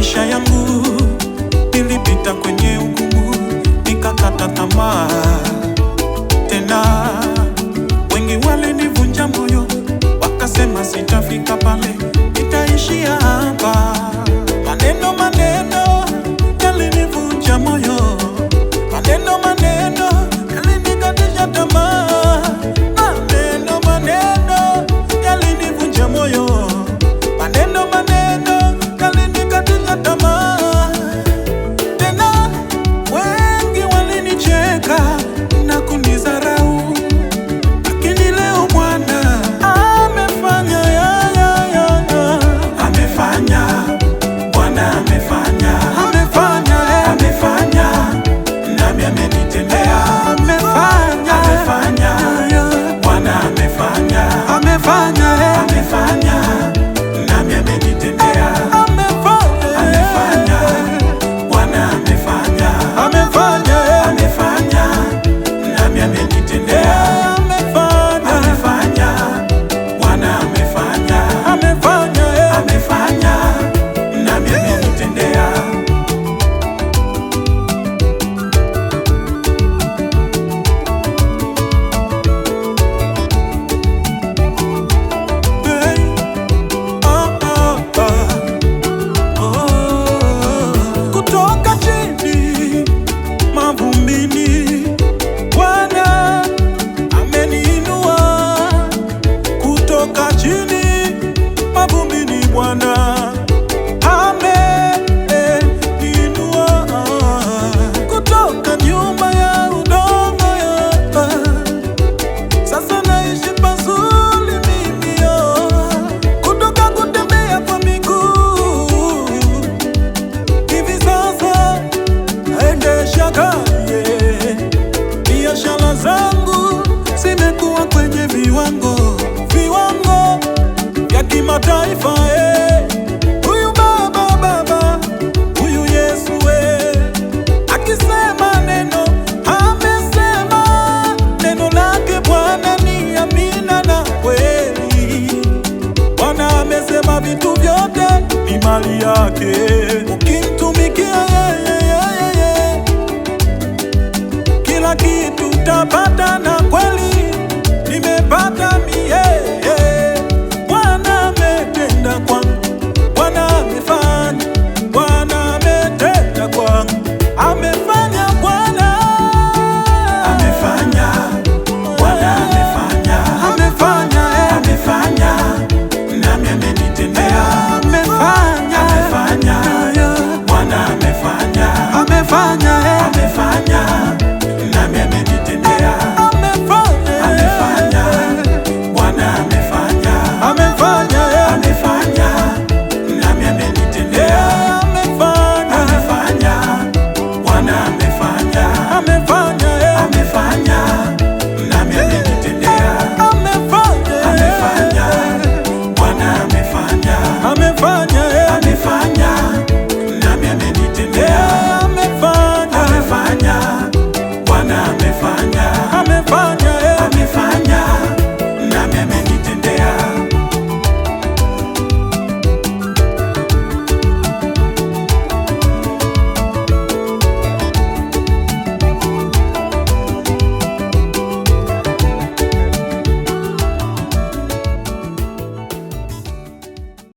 maisha yangu nilipita kwenye ugumu, nikakata tamaa tena. Wengi walinivunja moyo, wakasema sitafika pale, nitaishia hapa. Maneno yalinivunja moyo, maneno yalinikatisha tamaa. Maneno yalinivunja moyo, maneno yalinikatisha tamaa tena. Wengi walinicheka na kunizarau, lakini leo Bwana amefanya amefanya. Bwana amefanya nami amenitendea. Amefanya Bwana amefanya nami amenitendea. Amefanya Bwana amefanya nami amenitendea. Amefanya Bwana amefanya nami amenitendea. Kutoka chini mavumbini, Bwana ameniinua. Kutoka chini mavumbini, Bwana ameniinua. Kutoka nyumba ya udongo, sasa naishi pazuri mimi. Kutoka kutembea kwa miguu, hivi sasa naendesha gari. Biashara zangu zimekuwa kwenye viwango vya kimataifa. Huyu baba, huyu Yesu akisema neno, amesema neno lake. Bwana ni amina na kweli. Bwana amesema vitu vyote ni mali yake, ukimtumikia yeye kila kitu utapata na kweli.